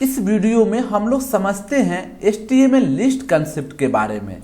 इस वीडियो में हम लोग समझते हैं HTML लिस्ट कंसेप्ट के बारे में।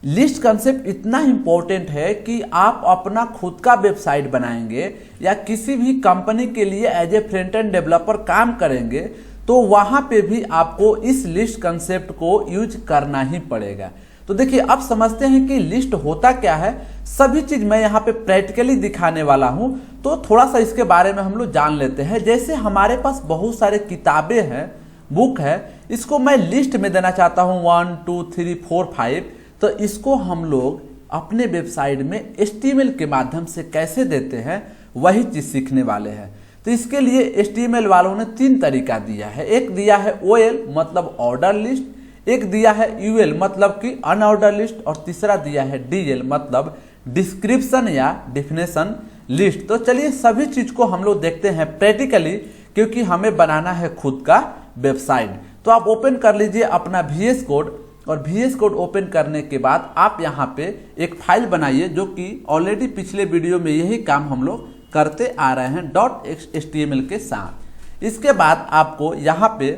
लिस्ट कंसेप्ट इतना इम्पोर्टेंट है कि आप अपना खुद का वेबसाइट बनाएंगे या किसी भी कंपनी के लिए as a front end developer काम करेंगे तो वहां पे भी आपको इस लिस्ट कंसेप्ट को यूज करना ही पड़ेगा। तो देखिए अब समझते हैं कि लिस्ट होता क्या है। सभी चीज मैं यहाँ पे प्रैक्टिकली दिखाने वाला हूँ, तो थोड़ा सा इसके बारे में हम लोग जान लेते हैं। जैसे हमारे पास बहुत सारे किताबें हैं, बुक है, इसको मैं लिस्ट में देना चाहता हूँ 1 2 3 4 5। तो इसको हम लोग अपने वेबसाइट में HTML के माध्यम से कैसे देते हैं वही चीज सीखने वाले हैं। तो इसके लिए HTML वालों ने 3 तरीका दिया है। एक दिया है OL मतलब ऑर्डर लिस्ट, एक दिया है UL मतलब कि अनऑर्डर लिस्ट, और तीसरा दिया है DL मतलब डिस्क्रिप्शन या डेफिनेशन लिस्ट। तो चलिए सभी चीज को हम लोग देखते हैं प्रैक्टिकली, क्योंकि हमें बनाना है खुद का वेबसाइट। तो आप ओपन कर लीजिए अपना VS कोड, और VS कोड ओपन करने के बाद आप यहाँ पे एक फाइल बनाइए, जो कि ऑलरेडी पिछले वीडियो में यही काम हम लोग करते आ रहे हैं .html के साथ। इसके बाद आपको यहाँ पे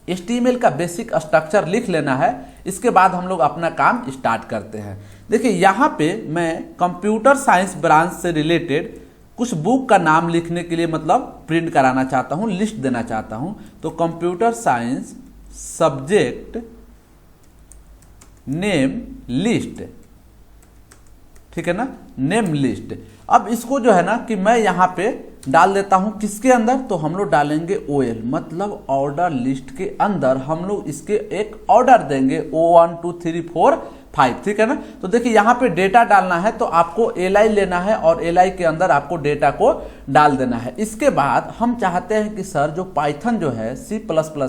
HTML का बेसिक स्ट्रक्चर लिख लेना है। इसके बाद हम लोग अपना काम स्टार्ट करते हैं। देखिए यहाँ पे मैं कंप्यूटर साइंस ब्रांच से रिलेटेड कुछ बुक का नाम लिखने के लिए मतलब प्रिंट कराना चाहता हूँ, लिस्ट देना चाहता हूँ। तो computer science subject name list, ठीक है ना, नेम लिस्ट। अब इसको जो है ना कि मैं यहाँ पे डाल देता हूँ किसके अंदर, तो हम लोग डालेंगे OL मतलब ऑर्डर लिस्ट के अंदर हम लोग इसके एक ऑर्डर देंगे O1 2 3 4 5, ठीक है ना। तो देखिए यहाँ पे डेटा डालना है, तो आपको LI लेना है और LI के अंदर आपको डेटा को डाल देना है। इसके बाद हम चाहते हैं कि सर जो पाइथन जो है C++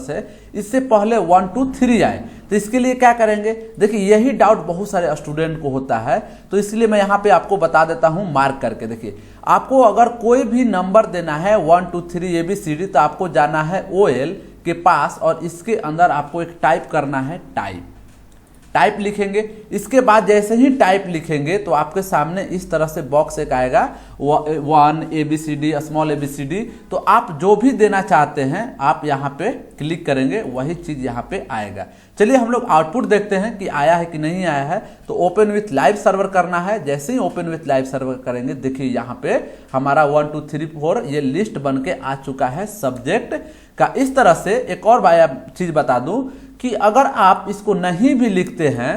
है, इससे पहले 1 2 3 आए। तो इसके लिए क्या करेंगे, देखिए यही डाउट बहुत सारे स्टूडेंट को होता है, तो इसलिए मैं यहाँ पे आपको बता देता हूँ मार्क करके। देखिए आपको अगर कोई भी नंबर देना है 1 2 3 ABCD, तो आपको जाना है OL के पास और इसके अंदर आपको एक टाइप करना है, टाइप लिखेंगे। इसके बाद जैसे ही टाइप लिखेंगे तो आपके सामने इस तरह से बॉक्स एक आएगा 1 ABCD स्मॉल ABCD। तो आप जो भी देना चाहते हैं आप यहाँ पे क्लिक करेंगे, वही चीज यहाँ पे आएगा। चलिए हम लोग आउटपुट देखते हैं कि आया है कि नहीं आया है। तो ओपन विथ लाइव सर्वर करना है। जैसे ही ओपन विथ लाइव सर्वर करेंगे, देखिए यहाँ पे हमारा 1 2 3 4 ये लिस्ट बन के आ चुका है सब्जेक्ट का। इस तरह से एक और चीज बता दूं कि अगर आप इसको नहीं भी लिखते हैं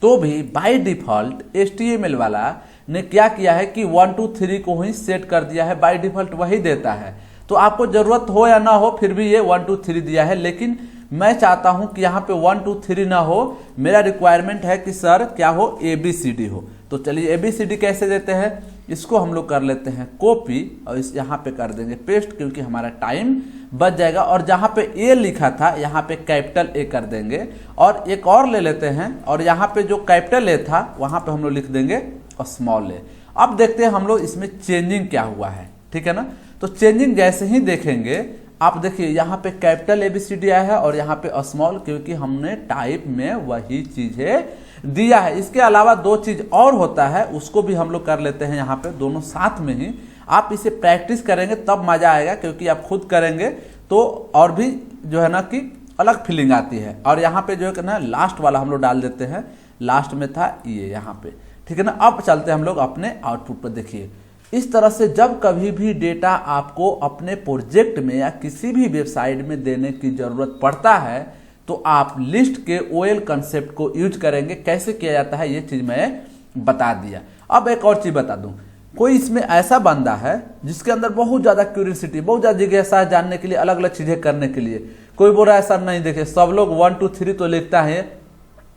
तो भी बाय डिफॉल्ट HTML वाला ने क्या किया है कि 1 2 3 को ही सेट कर दिया है, बाय डिफॉल्ट वही देता है। तो आपको जरूरत हो या ना हो फिर भी ये 1 2 3 दिया है, लेकिन मैं चाहता हूं कि यहाँ पे 1 2 3 ना हो। मेरा रिक्वायरमेंट है कि सर क्या हो, ABCD हो। तो चलिए ABCD कैसे देते हैं, इसको हम लोग कर लेते हैं कॉपी और इस यहाँ पे कर देंगे पेस्ट, क्योंकि हमारा टाइम बच जाएगा। और जहाँ पे A लिखा था यहाँ पे कैपिटल A कर देंगे, और एक और ले लेते हैं और यहाँ पे जो कैपिटल A था वहाँ पे हम लोग लिख देंगे स्मॉल a। अब देखते हैं हम लोग इसमें चेंजिंग क्या हुआ है, ठीक है ना। तो चेंजिंग जैसे ही देखेंगे आप देखिए यहाँ पे कैपिटल ABCD आया है और यहाँ पे स्मॉल, क्योंकि हमने टाइप में वही चीजें दिया है। इसके अलावा 2 चीज और होता है, उसको भी हम लोग कर लेते हैं यहाँ पे, दोनों साथ में ही। आप इसे प्रैक्टिस करेंगे तब मजा आएगा, क्योंकि आप खुद करेंगे तो और भी जो है ना कि अलग फीलिंग आती है। और यहाँ पे जो है ना लास्ट वाला हम लोग डाल देते हैं, लास्ट में था ये यहाँ पे, ठीक है ना। अब चलते हैं हम लोग अपने आउटपुट पर। देखिए इस तरह से जब कभी भी डेटा आपको अपने प्रोजेक्ट में या किसी भी वेबसाइट में देने की जरूरत पड़ता है तो आप लिस्ट के OL कंसेप्ट को यूज करेंगे। कैसे किया जाता है ये चीज मैं बता दिया। अब एक और चीज बता दूं, कोई इसमें ऐसा बंदा है जिसके अंदर बहुत ज्यादा क्यूरियोसिटी, बहुत ज्यादा जिज्ञासा है जानने के लिए, अलग अलग चीजें करने के लिए। कोई बोल रहा है सर नहीं, देखिए सब लोग 1 2 3 तो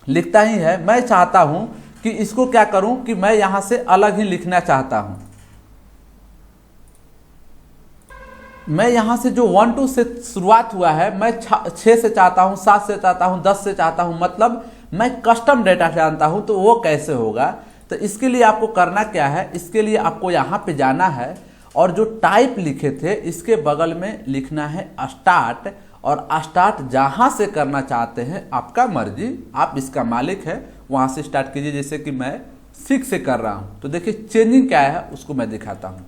लिखता ही है। मैं चाहता हूं कि इसको क्या करूं कि मैं यहां से अलग ही लिखना चाहता हूं। मैं यहां से जो 1 2 से शुरुआत हुआ है, मैं 6 से चाहता हूं, 7 से चाहता हूं, 10 से चाहता हूं, मतलब मैं कस्टम डेटा जानता हूं। तो वो कैसे होगा, तो इसके लिए आपको करना क्या है, इसके लिए आपको यहां पे जाना है और जो टाइप लिखे थे इसके बगल में लिखना है स्टार्ट, और स्टार्ट जहां से करना चाहते हैं आपका मर्जी, आप इसका मालिक है, वहां से स्टार्ट कीजिए। जैसे कि मैं 6 से कर रहा हूं, तो देखिए चेंजिंग क्या है उसको मैं दिखाता हूं।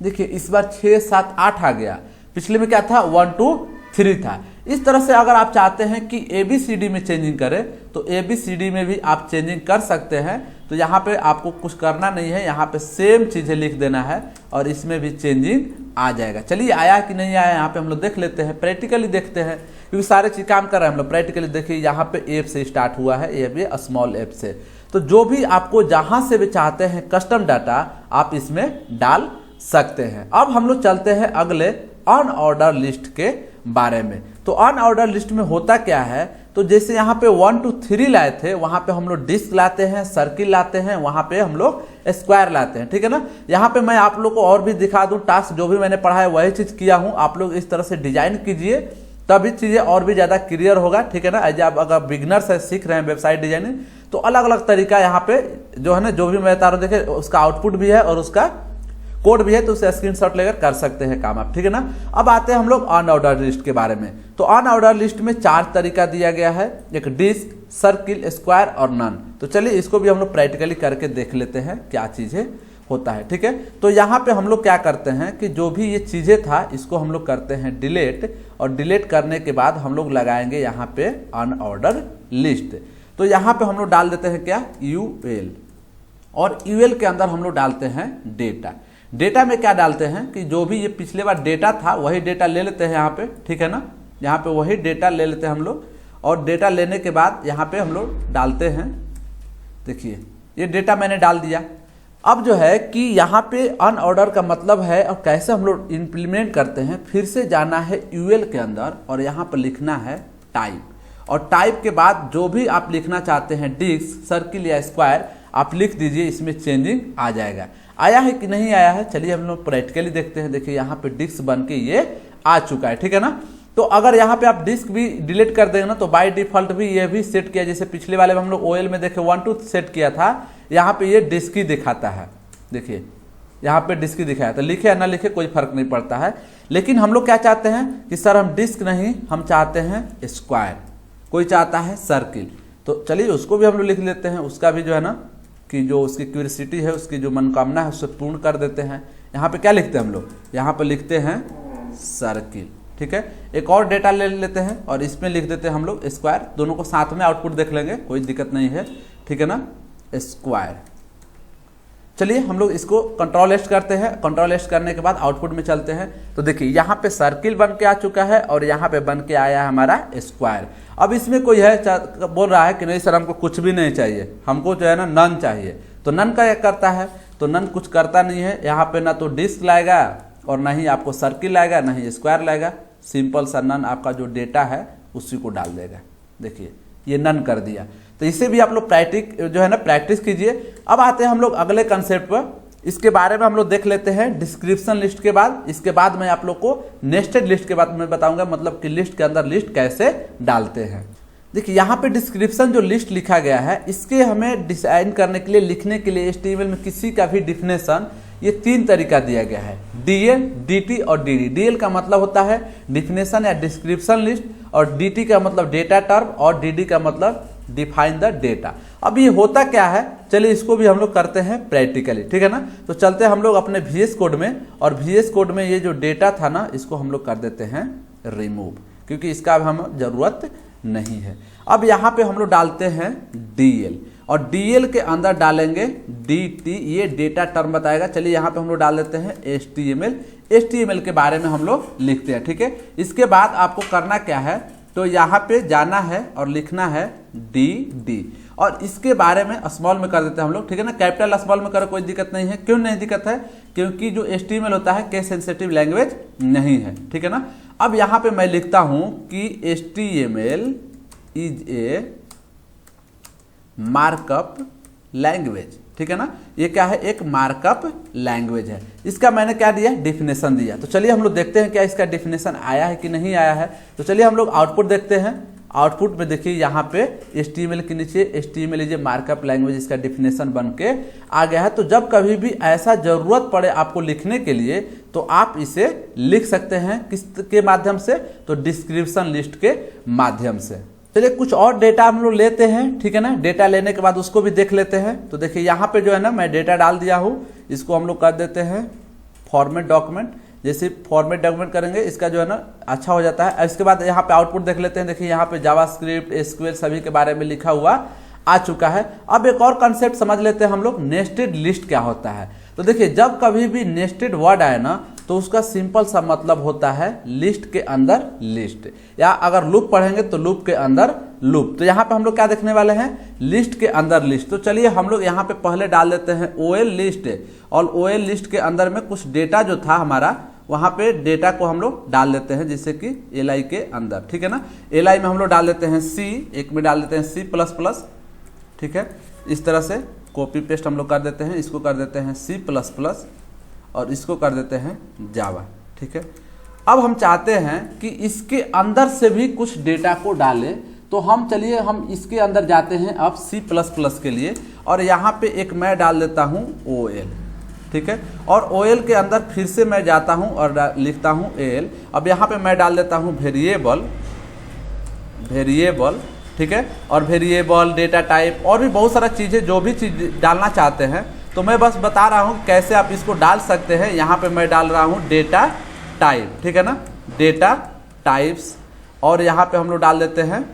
देखिए इस बार 6 7 8 आ गया, पिछले में क्या था 1 2 3 था। इस तरह से अगर आप चाहते हैं कि ABCD में चेंजिंग करें तो ABCD में भी आप चेंजिंग कर सकते हैं। तो यहाँ पे आपको कुछ करना नहीं है, यहाँ पे सेम चीज़ें लिख देना है और इसमें भी चेंजिंग आ जाएगा। चलिए आया कि नहीं आया यहाँ पे हम लोग देख लेते हैं, प्रैक्टिकली देखते हैं, क्योंकि सारे चीज़ काम कर रहे हैं हम लोग। प्रैक्टिकली देखिए यहाँ पे एफ से स्टार्ट हुआ है, ये भी स्मॉल एफ से। तो जो भी आपको जहाँ से भी चाहते हैं कस्टम डाटा आप इसमें डाल सकते हैं। अब हम लोग चलते हैं अगले अनऑर्डर लिस्ट के बारे में। तो अनऑर्डर लिस्ट में होता क्या है, तो जैसे यहाँ पे 1 2 3 लाए थे, वहाँ पे हम लोग डिस्क लाते हैं, सर्किल लाते हैं, वहाँ पे हम लोग स्क्वायर लाते हैं, ठीक है ना। यहाँ पे मैं आप लोग को और भी दिखा दूँ, टास्क जो भी मैंने पढ़ा है वही चीज़ किया हूँ। आप लोग इस तरह से डिजाइन कीजिए तभी चीज़ें और भी ज़्यादा क्लियर होगा, ठीक है ना। एज आप अगर बिगनर्स है, सीख रहे हैं वेबसाइट डिजाइनिंग, तो अलग अलग तरीका यहाँ पे जो है ना, जो भी मैं बता रहा हूँ देखिए उसका आउटपुट भी है और उसका कोड भी है, तो उसे स्क्रीनशॉट लेकर कर सकते हैं काम आप, ठीक है ना। अब आते हैं हम लोग अनऑर्डर लिस्ट के बारे में। तो अनऑर्डर लिस्ट में 4 तरीका दिया गया है, एक डिस्क, सर्किल, स्क्वायर और नन। तो चलिए इसको भी हम लोग प्रैक्टिकली करके देख लेते हैं क्या चीज़ें होता है, ठीक है। तो यहाँ पे हम लोग क्या करते हैं कि जो भी ये चीज़ें था इसको हम लोग करते हैं डिलीट, और डिलीट करने के बाद हम लोग लगाएंगे यहाँ पे अनऑर्डर लिस्ट। तो यहाँ पे हम लोग डाल देते हैं क्या, UL, और UL के अंदर हम लोग डालते हैं डेटा। डेटा में क्या डालते हैं कि जो भी ये पिछले बार डेटा था वही डेटा ले लेते हैं यहाँ पे, ठीक है ना। यहाँ पे वही डेटा ले लेते हैं हम लोग, और डेटा लेने के बाद यहाँ पे हम लोग डालते हैं, देखिए ये डेटा मैंने डाल दिया। अब जो है कि यहाँ पे अनऑर्डर का मतलब है, और कैसे हम लोग इम्प्लीमेंट करते हैं, फिर से जाना है UL के अंदर और यहाँ पर लिखना है टाइप, और टाइप के बाद जो भी आप लिखना चाहते हैं डिस्क, सर्किल या स्क्वायर आप लिख दीजिए, इसमें चेंजिंग आ जाएगा। आया है कि नहीं आया है, चलिए हम लोग प्रैक्टिकली देखते हैं। देखिए यहाँ पे डिस्क बन के ये आ चुका है, ठीक है ना। तो अगर यहाँ पे आप डिस्क भी डिलीट कर देंगे ना तो बाय डिफॉल्ट भी ये भी सेट किया, जैसे पिछले वाले में हम लोग OL में देखे 1 2 सेट किया था, यहाँ पे ये डिस्क ही दिखाता है। देखिए यहाँ पे डिस्क ही दिखाया, तो लिखे या ना लिखे कोई फर्क नहीं पड़ता है। लेकिन हम लोग क्या चाहते हैं कि सर हम डिस्क नहीं, हम चाहते हैं स्क्वायर, कोई चाहता है सर्किल। तो चलिए उसको भी हम लोग लिख लेते हैं, उसका भी जो है ना कि जो उसकी क्यूरियोसिटी है, उसकी जो मनोकामना है उसे पूर्ण कर देते हैं। यहाँ पे क्या लिखते हैं हम लोग, यहाँ पे लिखते हैं सर्किल, ठीक है। एक और डेटा ले लेते हैं और इसमें लिख देते हैं हम लोग स्क्वायर। दोनों को साथ में आउटपुट देख लेंगे, कोई दिक्कत नहीं है, ठीक है ना, स्क्वायर। चलिए हम लोग इसको कंट्रोल एस करते हैं। कंट्रोल एस करने के बाद आउटपुट में चलते हैं। तो देखिए यहाँ पे सर्किल बन के आ चुका है और यहाँ पे बन के आया है हमारा स्क्वायर। अब इसमें कोई है बोल रहा है कि नहीं सर हमको कुछ भी नहीं चाहिए, हमको जो है ना नन चाहिए। तो नन का क्या करता है, तो नन कुछ करता नहीं है। यहाँ पे ना तो डिस्क लाएगा और ना ही आपको सर्किल लाएगा, ना ही स्क्वायर लाएगा। सिंपल सा नन आपका जो डेटा है उसी को डाल देगा। देखिए ये नन कर दिया। तो इसे भी आप लोग प्रैक्टिस कीजिए। अब आते हैं हम लोग अगले कंसेप्ट पर। इसके बारे में हम लोग देख लेते हैं डिस्क्रिप्शन लिस्ट के बाद। इसके बाद मैं आप लोग को नेस्टेड लिस्ट के बाद में बताऊंगा, मतलब कि लिस्ट के अंदर लिस्ट कैसे डालते हैं। देखिए यहाँ पे डिस्क्रिप्शन जो लिस्ट लिखा गया है, इसके हमें डिजाइन करने के लिए, लिखने के लिए HTML में किसी का भी डिफिनेशन, ये 3 तरीका दिया गया है, DL, DT और DD। DL का मतलब होता है डिफिनेशन या डिस्क्रिप्शन लिस्ट, और DT का मतलब डेटा टर्म, और DD का मतलब डिफाइन द डेटा। अब ये होता क्या है, चलिए इसको भी हम लोग करते हैं प्रैक्टिकली, ठीक है ना। तो चलते हैं हम लोग अपने VS कोड में, और VS कोड में ये जो डेटा था ना, इसको हम लोग कर देते हैं रिमूव, क्योंकि इसका अब हम जरूरत नहीं है। अब यहाँ पे हम लोग डालते हैं DL, और DL के अंदर डालेंगे DT, ये डेटा टर्म बताएगा। चलिए यहाँ पे हम लोग डाल देते हैं HTML के बारे में हम लोग लिखते हैं, ठीक है। इसके बाद आपको करना क्या है, तो यहाँ पे जाना है और लिखना है DD, और इसके बारे में स्मॉल में कर देते हैं हम लोग, ठीक है ना। कैपिटल स्मॉल में करो, कोई दिक्कत नहीं है। क्यों नहीं दिक्कत है, क्योंकि जो HTML होता है केस सेंसिटिव लैंग्वेज नहीं है, ठीक है ना। अब यहाँ पे मैं लिखता हूँ कि HTML is a markup language, ठीक है ना। ये क्या है, एक मार्कअप लैंग्वेज है। इसका मैंने क्या दिया, डिफिनेशन दिया। तो चलिए हम लोग देखते हैं क्या इसका डिफिनेशन आया है कि नहीं आया है। तो चलिए हम लोग आउटपुट देखते हैं। आउटपुट में देखिए यहाँ पे HTML के नीचे HTML is a markup language, इसका डिफिनेशन बन के आ गया है। तो जब कभी भी ऐसा जरूरत पड़े आपको लिखने के लिए, तो आप इसे लिख सकते हैं किसके माध्यम से, तो डिस्क्रिप्शन लिस्ट के माध्यम से। चलिए कुछ और डेटा हम लोग लेते हैं, ठीक है ना। डेटा लेने के बाद उसको भी देख लेते हैं। तो देखिए यहाँ पे जो है ना, मैं डेटा डाल दिया हूँ, इसको हम लोग कर देते हैं फॉर्मेट डॉक्यूमेंट। जैसे फॉर्मेट डॉक्यूमेंट करेंगे इसका जो है ना अच्छा हो जाता है। इसके बाद यहाँ पे आउटपुट देख लेते हैं। देखिए यहाँ पे जावास्क्रिप्ट, एसक्यूएल सभी के बारे में लिखा हुआ आ चुका है। अब एक और कंसेप्ट समझ लेते हैं हम लोग, नेस्टेड लिस्ट क्या होता है। तो देखिए जब कभी भी नेस्टेड वर्ड आए ना तो उसका सिंपल सा मतलब होता है लिस्ट के अंदर लिस्ट, या अगर लूप पढ़ेंगे तो लूप के अंदर लूप। तो यहाँ पे हम लोग क्या देखने वाले हैं, लिस्ट के अंदर लिस्ट। तो चलिए हम लोग यहाँ पे पहले डाल देते हैं ओएल लिस्ट, और ओएल लिस्ट के अंदर में कुछ डेटा जो था हमारा, वहाँ पे डेटा को हम लोग डाल देते हैं जैसे कि एल के अंदर, ठीक है ना। एल में हम लोग डाल देते हैं सी, एक में डाल देते हैं C++, ठीक है। इस तरह से कॉपी पेस्ट हम लोग कर देते हैं, इसको कर देते हैं C++ और इसको कर देते हैं जावा, ठीक है। अब हम चाहते हैं कि इसके अंदर से भी कुछ डेटा को डालें, तो हम चलिए हम इसके अंदर जाते हैं अब C++ के लिए, और यहाँ पे एक मैं डाल देता हूँ OL, ठीक है। और OL के अंदर फिर से मैं जाता हूँ और लिखता हूँ AL। अब यहाँ पे मैं डाल देता हूँ वेरिएबल, ठीक है। और वेरिएबल, डेटा टाइप और भी बहुत सारा चीज़ें, जो भी चीज़ डालना चाहते हैं, तो मैं बस बता रहा हूँ कैसे आप इसको डाल सकते हैं। यहाँ पे मैं डाल रहा हूँ डेटा टाइप, ठीक है ना, डेटा टाइप्स। और यहाँ पे हम लोग डाल देते हैं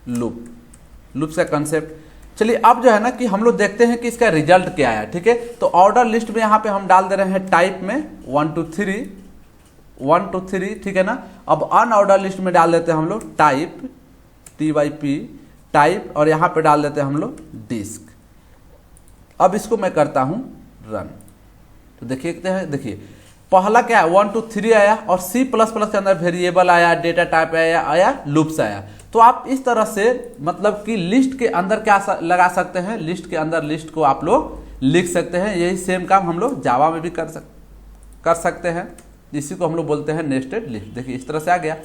लूप्स का कंसेप्ट। चलिए अब जो है ना कि हम लोग देखते हैं कि इसका रिजल्ट क्या है, ठीक है। तो ऑर्डर लिस्ट में यहाँ पे हम डाल दे रहे हैं टाइप में 1 2 3, ठीक है ना। अब अनऑर्डर लिस्ट में डाल देते हैं हम लोग टाइप TYP टाइप, और यहाँ पे डाल देते हैं हम लोग डिस्क। अब इसको मैं करता हूँ रन, तो देखिए पहला क्या है 1 2 3 आया, और C++ के अंदर वेरिएबल आया, डेटा टाइप आया, लूप्स आया। तो आप इस तरह से मतलब कि लिस्ट के अंदर क्या लगा सकते हैं, लिस्ट के अंदर लिस्ट को आप लोग लिख सकते हैं। यही सेम काम हम लोग जावा में भी कर सकते हैं, इसी को हम लोग बोलते हैं नेस्टेड लिस्ट। देखिए इस तरह से आ गया।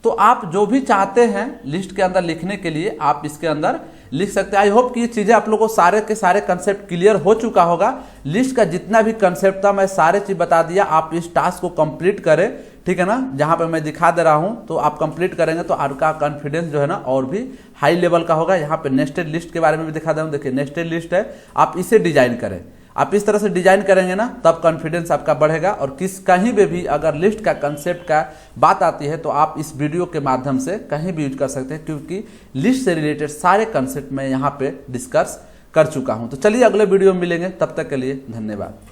तो आप जो भी चाहते हैं लिस्ट के अंदर लिखने के लिए आप इसके अंदर लिख सकते हैं। आई होप कि ये चीज़ें आप लोगों को सारे के सारे कंसेप्ट क्लियर हो चुका होगा। लिस्ट का जितना भी कंसेप्ट था मैं सारे चीज़ बता दिया। आप इस टास्क को कंप्लीट करें, ठीक है ना, जहाँ पे मैं दिखा दे रहा हूँ, तो आप कंप्लीट करेंगे तो आपका कॉन्फिडेंस जो है ना और भी हाई लेवल का होगा। यहाँ पे नेस्टेड लिस्ट के बारे में भी दिखा दे रहा हूँ। देखिए नेस्टेड लिस्ट है, आप इसे डिजाइन करें। आप इस तरह से डिजाइन करेंगे ना तब कॉन्फिडेंस आपका बढ़ेगा। और कहीं पे भी अगर लिस्ट का कंसेप्ट का बात आती है तो आप इस वीडियो के माध्यम से कहीं भी यूज कर सकते हैं, क्योंकि लिस्ट से रिलेटेड सारे कंसेप्ट मैं यहाँ पे डिस्कस कर चुका हूँ। तो चलिए अगले वीडियो में मिलेंगे, तब तक के लिए धन्यवाद।